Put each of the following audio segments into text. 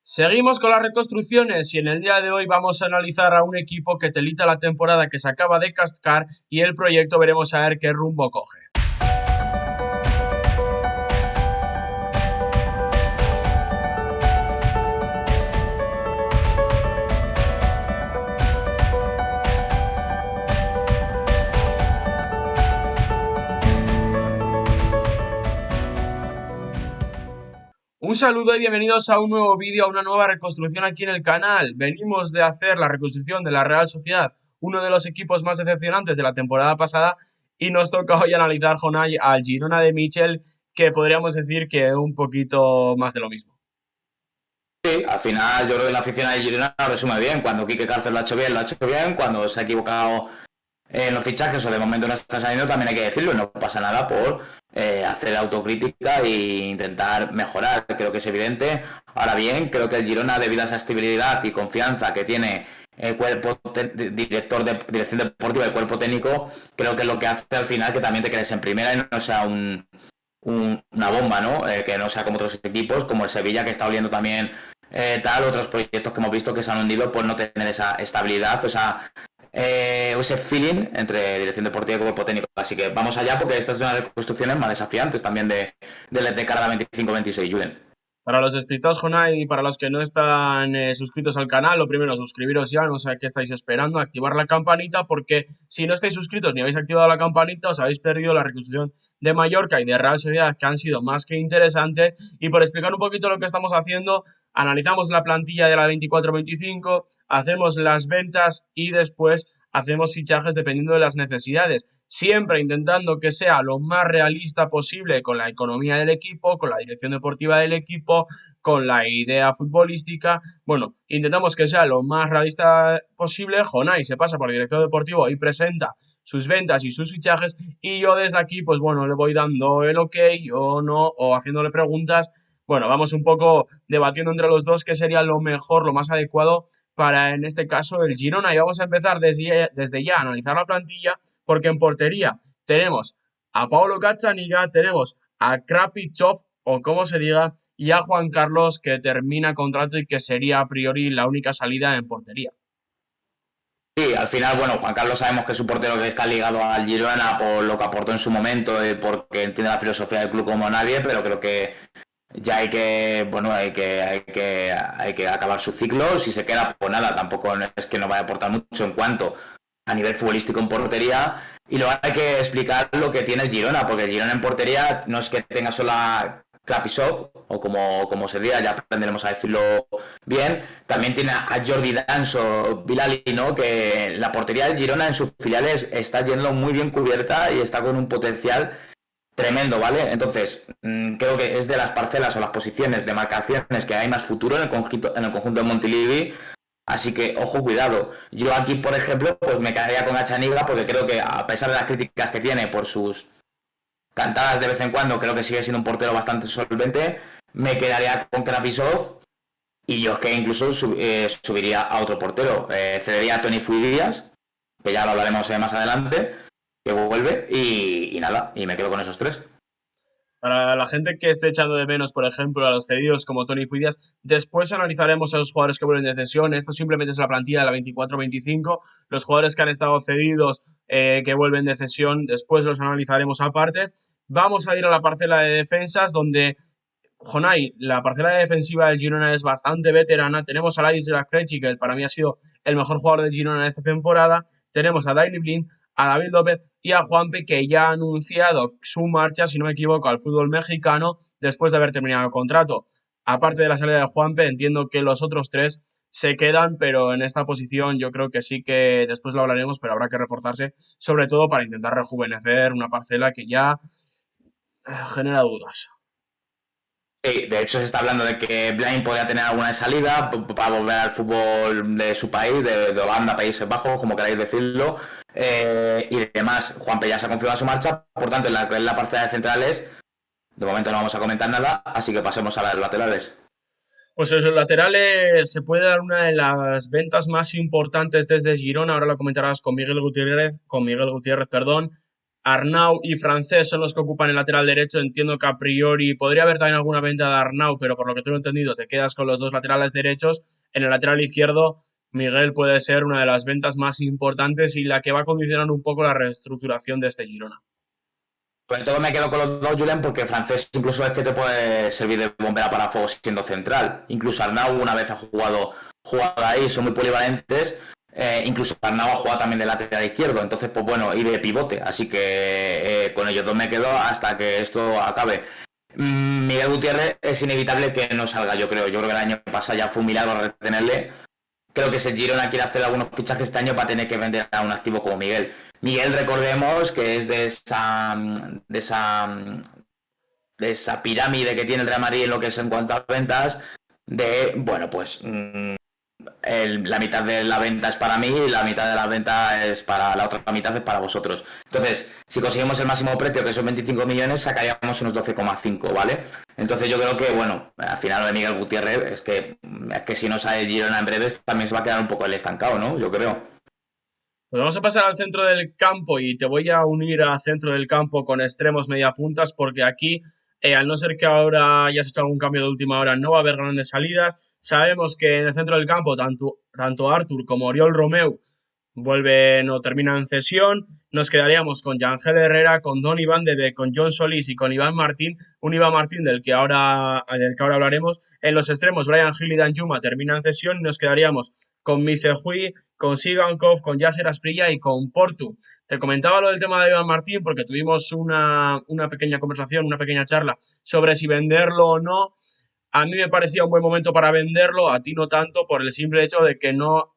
Seguimos con las reconstrucciones y en el día de hoy vamos a analizar a un equipo que telita la temporada que se acaba de cascar y el proyecto veremos a ver qué rumbo coge. Un saludo y bienvenidos a un nuevo vídeo, a una nueva reconstrucción aquí en el canal. Venimos de hacer la reconstrucción de la Real Sociedad, uno de los equipos más decepcionantes de la temporada pasada, y nos toca hoy analizar, Jonay, al Girona de Michel, que podríamos decir que un poquito más de lo mismo. Sí, al final yo creo que la afición de Girona lo resume bien. Cuando Quique Cárcel lo ha hecho bien, lo ha hecho bien. Cuando se ha equivocado en los fichajes o de momento no está saliendo, también hay que decirlo. No pasa nada por hacer autocrítica e intentar mejorar. Creo que es evidente. Ahora bien, creo que el Girona, debido a esa estabilidad y confianza que tiene el cuerpo director de dirección deportiva y cuerpo técnico, creo que es lo que hace al final que también te quedes en primera y no sea una bomba, ¿no? Que no sea como otros equipos, como el Sevilla, que está oliendo también otros proyectos que hemos visto que se han hundido por no tener esa estabilidad, o ese feeling entre dirección deportiva y cuerpo técnico. Así que vamos allá porque estas son las reconstrucciones más desafiantes también de cara a la 25-26, Julen. Para los despistados, Jonay, y para los que no están suscritos al canal, lo primero, suscribiros ya, no sé qué estáis esperando, activar la campanita, porque si no estáis suscritos ni habéis activado la campanita, os habéis perdido la reconstrucción de Mallorca y de Real Sociedad, que han sido más que interesantes. Y por explicar un poquito lo que estamos haciendo, analizamos la plantilla de la 24-25, hacemos las ventas y después hacemos fichajes dependiendo de las necesidades, siempre intentando que sea lo más realista posible con la economía del equipo, con la dirección deportiva del equipo, con la idea futbolística. Bueno, intentamos que sea lo más realista posible. Jonay se pasa por el director deportivo y presenta sus ventas y sus fichajes y yo desde aquí, pues bueno, le voy dando el ok o no, o haciéndole preguntas. Bueno, vamos un poco debatiendo entre los dos qué sería lo mejor, lo más adecuado para, en este caso, el Girona. Y vamos a empezar desde ya a analizar la plantilla, porque en portería tenemos a Paulo Gazzaniga, tenemos a Krapichov, o como se diga, y a Juan Carlos, que termina contrato y que sería a priori la única salida en portería. Sí, al final, bueno, Juan Carlos sabemos que es un portero que está ligado al Girona por lo que aportó en su momento, porque entiende la filosofía del club como nadie, pero creo que ya hay que acabar su ciclo. Si se queda, pues nada, tampoco es que no vaya a aportar mucho en cuanto a nivel futbolístico en portería. Y luego hay que explicar lo que tiene el Girona, porque el Girona en portería no es que tenga solo a Krapisov, o como se diga, ya aprenderemos a decirlo bien. También tiene a Jordi Danso, Bilali, ¿no? Que la portería del Girona en sus filiales está yendo muy bien cubierta y está con un potencial tremendo, ¿vale? Entonces, creo que es de las parcelas o las posiciones de marcaciones que hay más futuro en el conjunto de Montilivi. Así que, ojo, cuidado. Yo aquí, por ejemplo, pues me quedaría con Achaniga porque creo que, a pesar de las críticas que tiene por sus cantadas de vez en cuando, creo que sigue siendo un portero bastante solvente. Me quedaría con Krapisov y yo es que incluso subiría a otro portero. Cedería a Tony Fuidias, que ya lo hablaremos más adelante, que vuelve, y nada, y me quedo con esos tres. Para la gente que esté echando de menos, por ejemplo, a los cedidos como Tony Fuidias, después analizaremos a los jugadores que vuelven de cesión. Esto simplemente es la plantilla de la 24-25. Los jugadores que han estado cedidos, que vuelven de cesión, después los analizaremos aparte. Vamos a ir a la parcela de defensas, donde Jonay, la parcela defensiva del Girona es bastante veterana. Tenemos a Lais de la Krejci, que para mí ha sido el mejor jugador del Girona en esta temporada. Tenemos a Daily Blind, a David López y a Juanpe, que ya ha anunciado su marcha, si no me equivoco, al fútbol mexicano después de haber terminado el contrato. Aparte de la salida de Juanpe, entiendo que los otros tres se quedan, pero en esta posición yo creo que sí, que después lo hablaremos, pero habrá que reforzarse, sobre todo para intentar rejuvenecer una parcela que ya genera dudas. Sí, de hecho se está hablando de que Blind podría tener alguna salida para volver al fútbol de su país, de Holanda, Países Bajos, como queráis decirlo, y demás. Juanpe ya se ha confirmado su marcha, por tanto, en la parcela de centrales, de momento no vamos a comentar nada, así que pasemos a las laterales. Pues en los laterales se puede dar una de las ventas más importantes desde Girona, ahora lo comentarás con Miguel Gutiérrez, perdón. Arnau y Francés son los que ocupan el lateral derecho. Entiendo que a priori podría haber también alguna venta de Arnau, pero por lo que tengo entendido te quedas con los dos laterales derechos. En el lateral izquierdo, Miguel puede ser una de las ventas más importantes y la que va a condicionar un poco la reestructuración de este Girona. Sobre todo me quedo con los dos, Julen, porque Francés incluso es que te puede servir de bombera para fuego siendo central. Incluso Arnau una vez ha jugado ahí, son muy polivalentes. Incluso Arnau ha jugado también de lateral izquierdo, entonces pues bueno, y de pivote. Así que con ellos dos me quedo hasta que esto acabe. Miguel Gutiérrez es inevitable que no salga, yo creo. Yo creo que el año pasado ya fue un milagro retenerle. Creo que si el Girona quiere hacer algunos fichajes este año va a tener que vender a un activo como Miguel. Miguel, recordemos que es de esa pirámide que tiene el Real Madrid en lo que es en cuanto a ventas, de, bueno, pues la mitad de la venta es para mí y la mitad de la venta es para la otra mitad es para vosotros. Entonces, si conseguimos el máximo precio, que son 25 millones, sacaríamos unos 12,5, ¿vale? Entonces yo creo que, bueno, al final lo de Miguel Gutiérrez es que si no sale Girona en breves también se va a quedar un poco el estancado, ¿no? Yo creo. Pues vamos a pasar al centro del campo y te voy a unir al centro del campo con extremos mediapuntas porque aquí, al no ser que ahora hayas hecho algún cambio de última hora, no va a haber grandes salidas. Sabemos que en el centro del campo tanto Artur como Oriol Romeu vuelven o terminan en cesión. Nos quedaríamos con Yangel Herrera, con Donny Van de Beek, con John Solís y con Iván Martín. Un Iván Martín del que ahora hablaremos. En los extremos, Bryan Gil y Danjuma terminan en cesión y nos quedaríamos con Missehui, con Sigankov, con Yasser Asprilla y con Portu. Te comentaba lo del tema de Iván Martín porque tuvimos una pequeña conversación, una pequeña charla sobre si venderlo o no. A mí me parecía un buen momento para venderlo, a ti no tanto, por el simple hecho de que no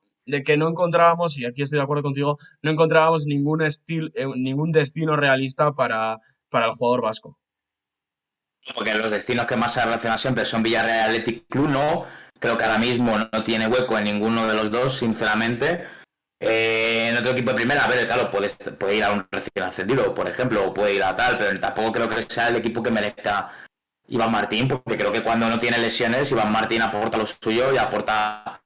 encontrábamos, y aquí estoy de acuerdo contigo, no encontrábamos ningún destino realista para el jugador vasco. Porque los destinos que más se relacionan siempre son Villarreal Athletic Club, ¿no? Creo que ahora mismo no tiene hueco en ninguno de los dos, sinceramente. En otro equipo de primera, a ver, claro, puede ir a un recién ascendido, por ejemplo, o puede ir a tal, pero tampoco creo que sea el equipo que merezca Iván Martín, porque creo que cuando no tiene lesiones, Iván Martín aporta lo suyo y aporta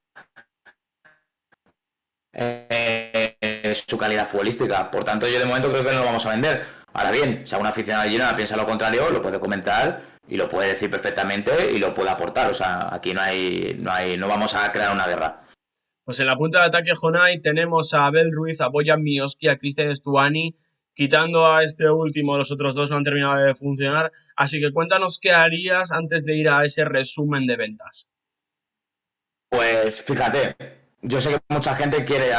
su calidad futbolística. Por tanto, yo de momento creo que no lo vamos a vender. Ahora bien, si algún aficionado de Girona piensa lo contrario, lo puede comentar y lo puede decir perfectamente y lo puede aportar. O sea, aquí no vamos a crear una guerra. Pues en la punta de ataque Jonay tenemos a Abel Ruiz, a Boyan Mioski, a Cristian Stuani. Quitando a este último, los otros dos no han terminado de funcionar. Así que cuéntanos qué harías antes de ir a ese resumen de ventas. Pues fíjate, yo sé que mucha gente quiere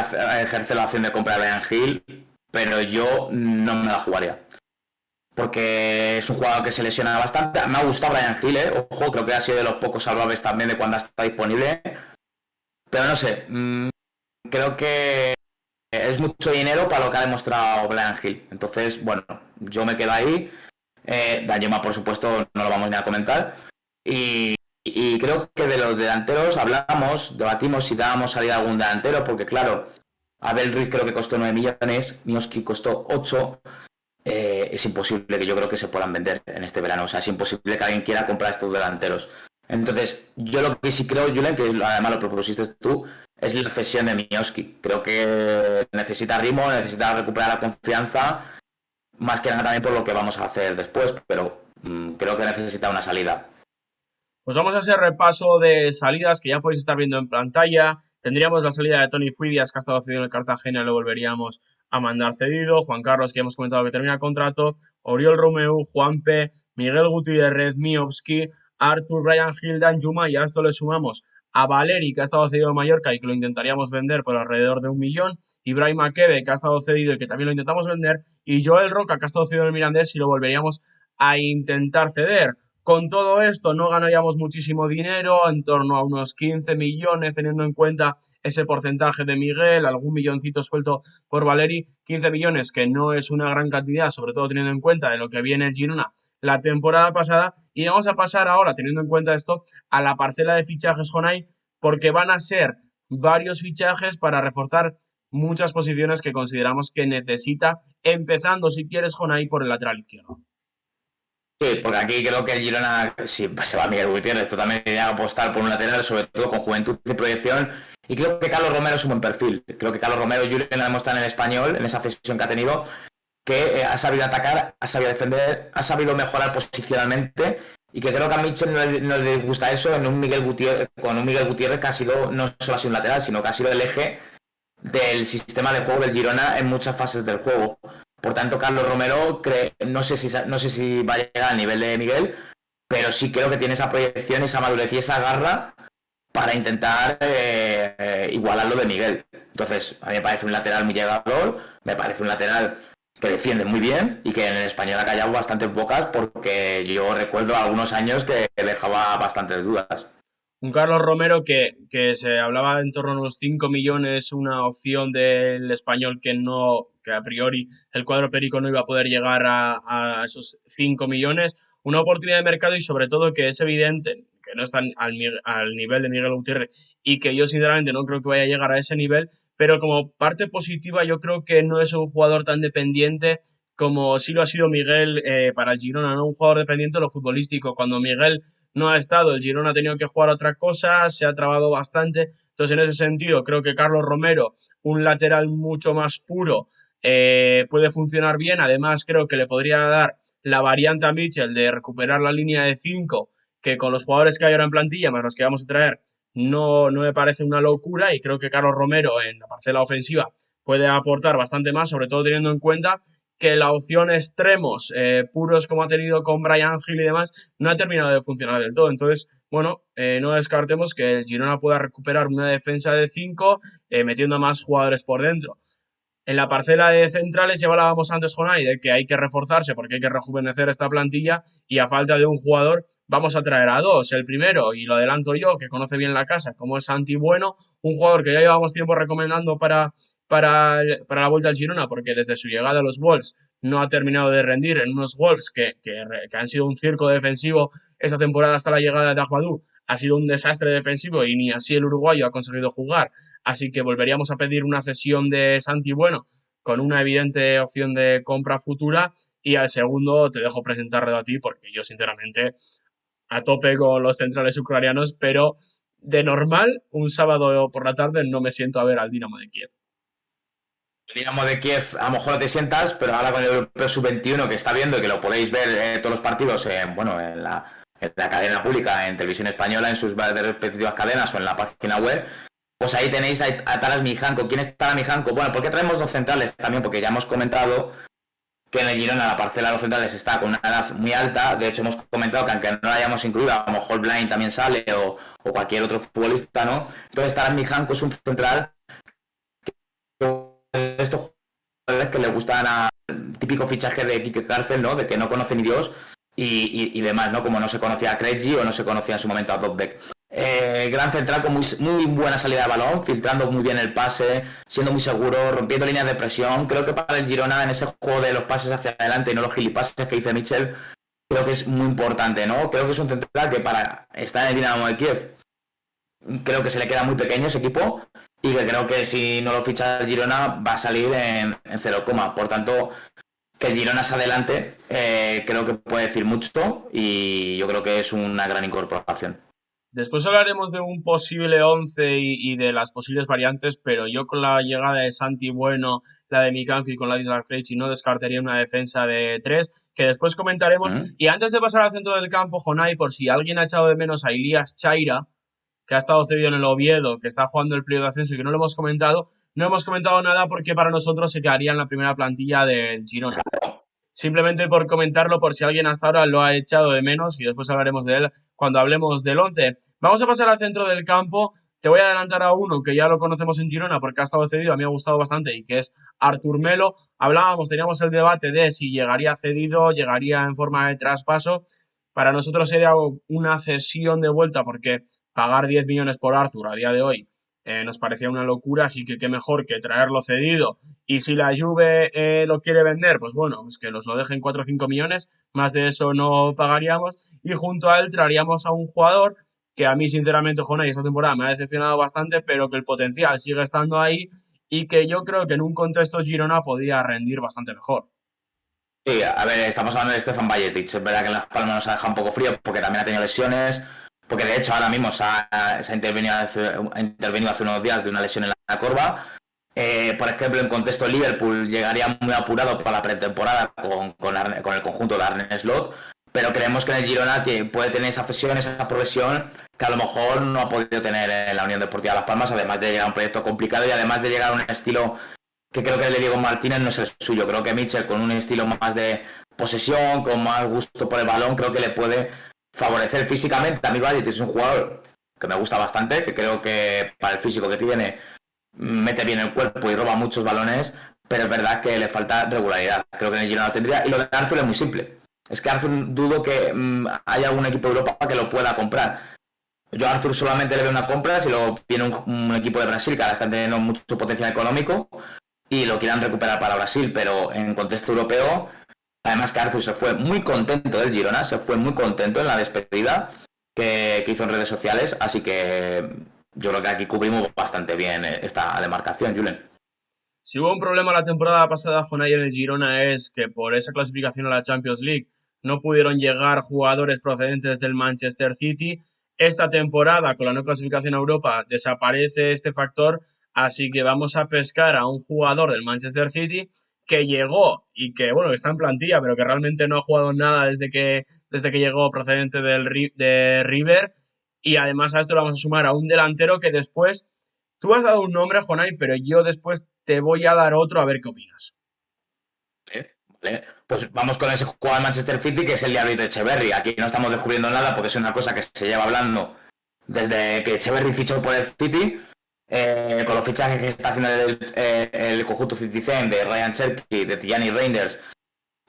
ejercer la opción de compra de Bryan Gil, pero yo no me la jugaría. Porque es un jugador que se lesiona bastante. Me ha gustado Bryan Gil, ojo, creo que ha sido de los pocos salvables también de cuando está disponible. Pero no sé, creo que es mucho dinero para lo que ha demostrado Bryan Gil. Entonces, bueno, yo me quedo ahí. Danjuma, por supuesto, no lo vamos ni a comentar. Y creo que de los delanteros debatimos si dábamos salida a algún delantero, porque claro, Abel Ruiz creo que costó 9 millones, Mioski costó 8. Es imposible que yo creo que se puedan vender en este verano. O sea, es imposible que alguien quiera comprar estos delanteros. Entonces, yo lo que sí creo, Julen, que además lo propusiste tú, es la cesión de Mioski. Creo que necesita ritmo, necesita recuperar la confianza, más que nada también por lo que vamos a hacer después, pero creo que necesita una salida. Pues vamos a hacer repaso de salidas que ya podéis estar viendo en pantalla. Tendríamos la salida de Tony Fuidias, que ha estado cedido en el Cartagena, lo volveríamos a mandar cedido. Juan Carlos, que ya hemos comentado que termina el contrato. Oriol Romeu, Juanpe, Miguel Gutiérrez, Miovski, Artur, Bryan Gil, Danjuma, y a esto le sumamos a Valeri, que ha estado cedido en Mallorca y que lo intentaríamos vender por alrededor de 1 millón, Ibrahim Akebe, que ha estado cedido y que también lo intentamos vender, y Joel Roca, que ha estado cedido en el Mirandés y lo volveríamos a intentar ceder. Con todo esto no ganaríamos muchísimo dinero, en torno a unos 15 millones, teniendo en cuenta ese porcentaje de Miguel, algún milloncito suelto por Valeri, 15 millones, que no es una gran cantidad, sobre todo teniendo en cuenta de lo que viene el Girona la temporada pasada. Y vamos a pasar ahora, teniendo en cuenta esto, a la parcela de fichajes Jonay, porque van a ser varios fichajes para reforzar muchas posiciones que consideramos que necesita, empezando, si quieres, Jonay, por el lateral izquierdo. Sí, porque aquí creo que el Girona, si se va Miguel Gutiérrez, esto también debería apostar por un lateral, sobre todo con juventud y proyección. Y creo que Carlos Romero es un buen perfil. Creo que Carlos Romero, Julen, lo demuestra en el Español, en esa cesión que ha tenido, que ha sabido atacar, ha sabido defender, ha sabido mejorar posicionalmente y que creo que a Mitchell no le gusta eso en un Miguel Gutiérrez, con un Miguel Gutiérrez que ha sido no solo ha sido un lateral, sino que ha sido el eje del sistema de juego del Girona en muchas fases del juego. Por tanto, Carlos Romero no sé si va a llegar al nivel de Miguel, pero sí creo que tiene esa proyección, esa madurez y esa garra para intentar igualar lo de Miguel. Entonces, a mí me parece un lateral muy llegador, me parece un lateral que defiende muy bien y que en el español ha callado bastantes bocas porque yo recuerdo algunos años que dejaba bastantes dudas. Un Carlos Romero que se hablaba en torno a unos 5 millones, una opción del español que no, que a priori el cuadro perico no iba a poder llegar a esos 5 millones, una oportunidad de mercado y sobre todo que es evidente que no están al nivel de Miguel Gutiérrez y que yo sinceramente no creo que vaya a llegar a ese nivel, pero como parte positiva yo creo que no es un jugador tan dependiente como sí lo ha sido Miguel para el Girona, ¿no? Un jugador dependiente de lo futbolístico. Cuando Miguel no ha estado, el Girona ha tenido que jugar otra cosa, se ha trabado bastante. Entonces, en ese sentido, creo que Carlos Romero, un lateral mucho más puro, puede funcionar bien. Además, creo que le podría dar la variante a Mitchell de recuperar la línea de 5 que con los jugadores que hay ahora en plantilla, más los que vamos a traer, no me parece una locura. Y creo que Carlos Romero en la parcela ofensiva puede aportar bastante más, sobre todo teniendo en cuenta que la opción extremos puros como ha tenido con Brian Hill y demás no ha terminado de funcionar del todo. Entonces, bueno, no descartemos que el Girona pueda recuperar una defensa de 5 metiendo a más jugadores por dentro. En la parcela de centrales ya hablábamos antes, Jonay, de que hay que reforzarse porque hay que rejuvenecer esta plantilla y a falta de un jugador vamos a traer a dos. El primero, y lo adelanto yo, que conoce bien la casa, como es Santi Bueno, un jugador que ya llevamos tiempo recomendando para la vuelta al Girona porque desde su llegada a los Wolves no ha terminado de rendir en unos Wolves que han sido un circo defensivo esta temporada hasta la llegada de Ahmadou. Ha sido un desastre defensivo y ni así el uruguayo ha conseguido jugar. Así que volveríamos a pedir una cesión de Santi Bueno con una evidente opción de compra futura. Y al segundo te dejo presentarlo a ti porque yo sinceramente a tope con los centrales ucranianos, pero de normal un sábado por la tarde no me siento a ver al Dinamo de Kiev. El Dinamo de Kiev a lo mejor no te sientas, pero ahora con el Europeo Sub-21 que está viendo y que lo podéis ver todos los partidos en la cadena pública, en televisión española, en sus respectivas cadenas o en la página web, pues ahí tenéis a Taras Mijanko. ¿Quién es Taras Mijanko? Bueno, ¿por qué traemos dos centrales? También porque ya hemos comentado que en el Girona la parcela de los centrales está con una edad muy alta. De hecho, hemos comentado que aunque no la hayamos incluido, a lo mejor Blind también sale o cualquier otro futbolista, ¿no? Entonces, Taras Mijanko es un central de estos jugadores que le gustan a típico fichaje de Quique Cárcel, ¿no? De que no conoce ni Dios y demás, ¿no? Como no se conocía a Krejci o no se conocía en su momento a Dobbeck. Gran central con muy buena salida de balón, filtrando muy bien el pase, siendo muy seguro, rompiendo líneas de presión. Creo que para el Girona en ese juego de los pases hacia adelante y no los gilipases que dice Mitchell, creo que es muy importante, ¿no? Creo que es un central que para estar en el Dinamo de Kiev creo que se le queda muy pequeño ese equipo y que creo que si no lo ficha el Girona va a salir en 0, por tanto que el Girona se adelante creo que puede decir mucho y yo creo que es una gran incorporación. Después hablaremos de un posible 11 y de las posibles variantes, pero yo con la llegada de Santi Bueno, la de Mikanko y con la de Isaac Krejci no descartaría una defensa de 3, que después comentaremos. Y antes de pasar al centro del campo, Jonay, por si alguien ha echado de menos a Ilías Chaira, que ha estado cedido en el Oviedo, que está jugando el playoff de ascenso y que no lo hemos comentado, no hemos comentado nada porque para nosotros se quedaría en la primera plantilla del Girona. Simplemente por comentarlo, por si alguien hasta ahora lo ha echado de menos y después hablaremos de él cuando hablemos del 11. Vamos a pasar al centro del campo. Te voy a adelantar a uno que ya lo conocemos en Girona porque ha estado cedido, a mí me ha gustado bastante y que es Artur Melo. Teníamos el debate de si llegaría cedido, llegaría en forma de traspaso. Para nosotros sería una cesión de vuelta porque pagar 10 millones por Arthur a día de hoy nos parecía una locura, así que qué mejor que traerlo cedido. Y si la Juve lo quiere vender, pues bueno, pues que nos lo dejen 4 o 5 millones, más de eso no pagaríamos. Y junto a él traeríamos a un jugador que a mí, sinceramente, Jonay, esta temporada me ha decepcionado bastante, pero que el potencial sigue estando ahí y que yo creo que en un contexto Girona podría rendir bastante mejor. Sí, a ver, estamos hablando de Stefan Bajetic. Es verdad que en Las Palmas nos ha dejado un poco frío porque también ha tenido lesiones. Porque de hecho ahora mismo se ha intervenido hace unos días de una lesión en la corva. Por ejemplo, en contexto Liverpool llegaría muy apurado para la pretemporada con el conjunto de Arne Slot, pero creemos que en el Girona puede tener esa cesión, esa progresión que a lo mejor no ha podido tener en la Unión Deportiva Las Palmas, además de llegar a un proyecto complicado y además de llegar a un estilo que creo que el de Diego Martínez no es el suyo. Creo que Mitchell, con un estilo más de posesión, con más gusto por el balón, creo que le puede favorecer físicamente. A mí Vallet es un jugador que me gusta bastante, que creo que para el físico que tiene mete bien el cuerpo y roba muchos balones, pero es verdad que le falta regularidad. Creo que en el Girona lo tendría. Y lo de Arthur es muy simple. Es que Arthur dudo que haya algún equipo de Europa que lo pueda comprar. Yo a Arthur solamente le veo una compra si lo viene un equipo de Brasil que ahora está teniendo mucho potencial económico y lo quieran recuperar para Brasil, pero en contexto europeo, además que Arthur se fue muy contento del Girona, se fue muy contento en la despedida que hizo en redes sociales, así que yo creo que aquí cubrimos bastante bien esta demarcación, Julen. Si hubo un problema la temporada pasada con en el Girona es que por esa clasificación a la Champions League no pudieron llegar jugadores procedentes del Manchester City. Esta temporada, con la no clasificación a Europa, desaparece este factor, así que vamos a pescar a un jugador del Manchester City que llegó y que, bueno, está en plantilla, pero que realmente no ha jugado nada desde que llegó procedente de River. Y además a esto lo vamos a sumar a un delantero que después. Tú has dado un nombre, Jonay, pero yo después te voy a dar otro a ver qué opinas. Vale. Pues vamos con ese jugador del Manchester City que es el de David Echeverry. Aquí no estamos descubriendo nada porque es una cosa que se lleva hablando desde que Echeverry fichó por el City, con los fichajes que está haciendo el conjunto Citizen de Ryan Cherky, de Tijani Reinders.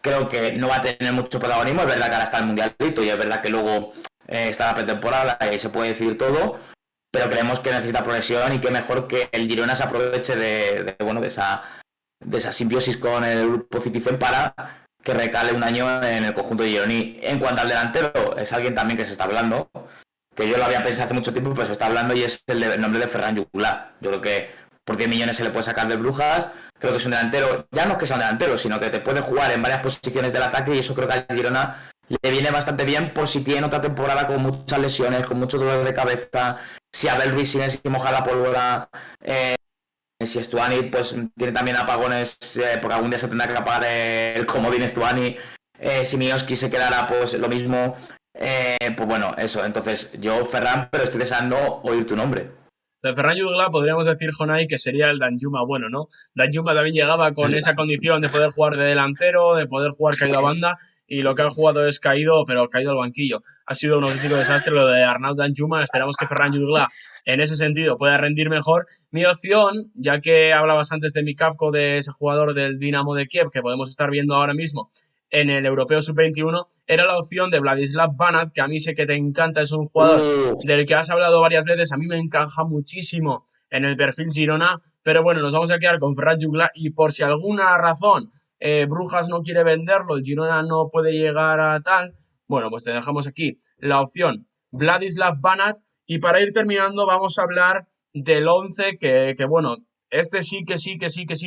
Creo que no va a tener mucho protagonismo. Es verdad que ahora está el mundialito y es verdad que luego está la pretemporada y se puede decir todo, pero creemos que necesita progresión y que mejor que el Girona se aproveche de esa simbiosis con el grupo Citizen para que recale un año en el conjunto de Gironi. En cuanto al delantero, es alguien también que se está hablando, que yo lo había pensado hace mucho tiempo, pero se está hablando y es el nombre de Ferran Jucula. Yo creo que por 10 millones se le puede sacar de Brujas. Creo que es un delantero, ya no es que sea un delantero, sino que te puede jugar en varias posiciones del ataque y eso creo que al Girona le viene bastante bien por si tiene otra temporada con muchas lesiones, con mucho dolor de cabeza, si Abel Ruiz sigue sin mojar la pólvora, si Stuani pues tiene también apagones, porque algún día se tendrá que apagar el comodín Stuani, si Mioski se quedara pues lo mismo, pues bueno, eso, entonces yo Ferran, pero estoy deseando oír tu nombre. De Ferran Jugla podríamos decir, Jonay, que sería el Danjuma bueno, ¿no? Danjuma también llegaba con esa condición de poder jugar de delantero, de poder jugar caído a banda, y lo que ha jugado es caído, pero caído al banquillo. Ha sido un auténtico desastre lo de Arnaud Danjuma. Esperamos que Ferran Jugla en ese sentido pueda rendir mejor. Mi opción, ya que hablabas antes de Mikavko, de ese jugador del Dinamo de Kiev, que podemos estar viendo ahora mismo en el Europeo Sub-21, era la opción de Vladislav Banat, que a mí sé que te encanta, es un jugador del que has hablado varias veces, a mí me encaja muchísimo en el perfil Girona, pero bueno, nos vamos a quedar con Ferran Jugla y por si alguna razón Brujas no quiere venderlo, el Girona no puede llegar a tal, bueno, pues te dejamos aquí la opción Vladislav Banat y para ir terminando vamos a hablar del 11 que bueno, este sí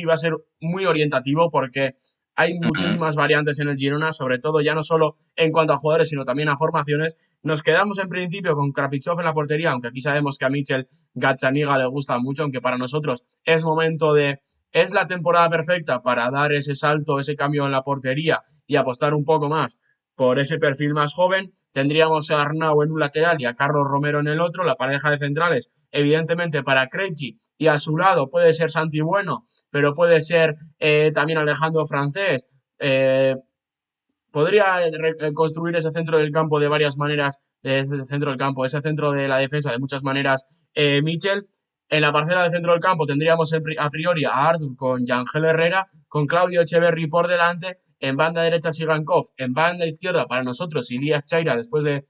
va a ser muy orientativo porque hay muchísimas variantes en el Girona, sobre todo ya no solo en cuanto a jugadores, sino también a formaciones. Nos quedamos en principio con Krapichov en la portería, aunque aquí sabemos que a Michel Gazzaniga le gusta mucho, aunque para nosotros es momento de... Es la temporada perfecta para dar ese salto, ese cambio en la portería y apostar un poco más por ese perfil más joven. Tendríamos a Arnau en un lateral y a Carlos Romero en el otro, la pareja de centrales, evidentemente para Krejci, y a su lado puede ser Santi Bueno, pero puede ser también Alejandro Francés. Podría construir ese centro del campo de varias maneras, ese centro del campo, ese centro de la defensa de muchas maneras, Michel. En la parcela del centro del campo tendríamos a priori a Arthur con Yangel Herrera, con Claudio Echeverri por delante, en banda derecha Sigankov, en banda izquierda para nosotros Ilias Chaira después de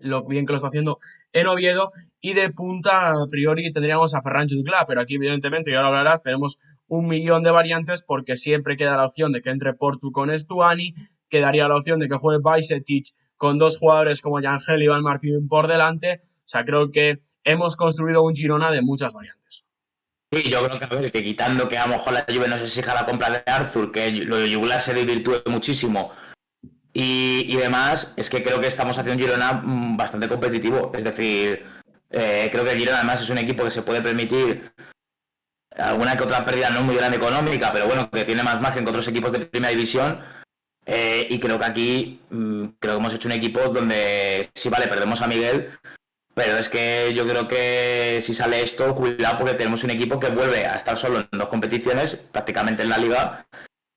lo bien que lo está haciendo en Oviedo, y de punta a priori tendríamos a Ferran Jutgla, pero aquí evidentemente, y ahora hablarás, tenemos un millón de variantes porque siempre queda la opción de que entre Portu con Stuani, quedaría la opción de que juegue Bajcetic con dos jugadores como Yangel y Iván Martín por delante. O sea, creo que hemos construido un Girona de muchas variantes. Sí, yo creo que, a ver, que quitando que a lo mejor la Juve no se exija la compra de Arthur, que lo de Juglar se desvirtúe muchísimo y demás, es que creo que estamos haciendo un Girona bastante competitivo. Es decir, creo que el Girona además es un equipo que se puede permitir alguna que otra pérdida no muy grande económica, pero bueno, que tiene más margen que otros equipos de primera división. Y creo que aquí creo que hemos hecho un equipo donde sí, vale, perdemos a Miguel, pero es que yo creo que si sale esto, cuidado porque tenemos un equipo que vuelve a estar solo en 2 competiciones, prácticamente en la liga,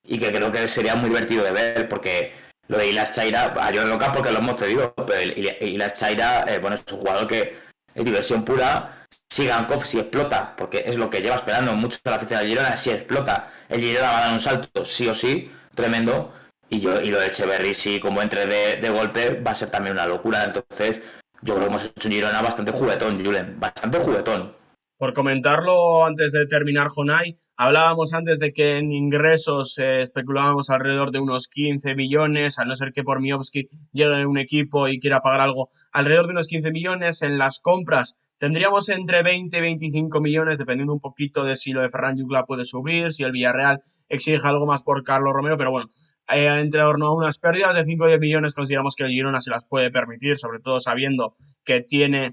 y que creo que sería muy divertido de ver, porque lo de Ilas Chaira, a Jordi Loca porque lo hemos cedido, pero Ilas Chaira, bueno, es un jugador que es diversión pura. Sigankov si explota, porque es lo que lleva esperando mucho la afición de Girona, si explota, el Girona va a dar un salto, sí o sí, tremendo, y lo de Echeverry, si como entre de golpe, va a ser también una locura. Entonces, yo creo que hemos hecho un Girona bastante juguetón, Julen, bastante juguetón. Por comentarlo antes de terminar, Jonay, hablábamos antes de que en ingresos especulábamos alrededor de unos 15 millones, a no ser que por Miovski llegue un equipo y quiera pagar algo, alrededor de unos 15 millones. En las compras tendríamos entre 20 y 25 millones, dependiendo un poquito de si lo de Ferran Jungla puede subir, si el Villarreal exige algo más por Carlos Romero, pero bueno, en torno a unas pérdidas de 5 o 10 millones consideramos que el Girona se las puede permitir, sobre todo sabiendo que tiene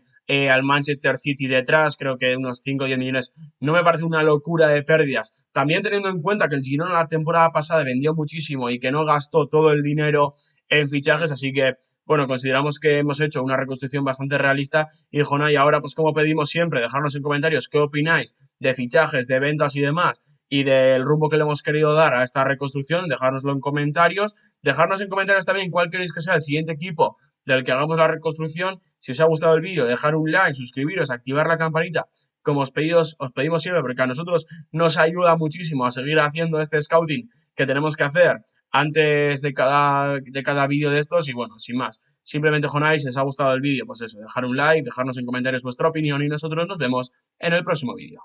al Manchester City detrás, creo que unos 5 o 10 millones no me parece una locura de pérdidas. También teniendo en cuenta que el Girona la temporada pasada vendió muchísimo y que no gastó todo el dinero en fichajes, así que bueno, consideramos que hemos hecho una reconstrucción bastante realista y Jonay, ahora pues como pedimos siempre, dejarnos en comentarios qué opináis de fichajes, de ventas y demás y del rumbo que le hemos querido dar a esta reconstrucción, dejárnoslo en comentarios, dejarnos en comentarios también cuál queréis que sea el siguiente equipo del que hagamos la reconstrucción. Si os ha gustado el vídeo, dejar un like, suscribiros, activar la campanita, como os pedimos siempre, porque a nosotros nos ayuda muchísimo a seguir haciendo este scouting que tenemos que hacer antes de cada vídeo de estos. Y bueno, sin más, simplemente Jonai, si os ha gustado el vídeo, pues eso, dejar un like, dejarnos en comentarios vuestra opinión y nosotros nos vemos en el próximo vídeo.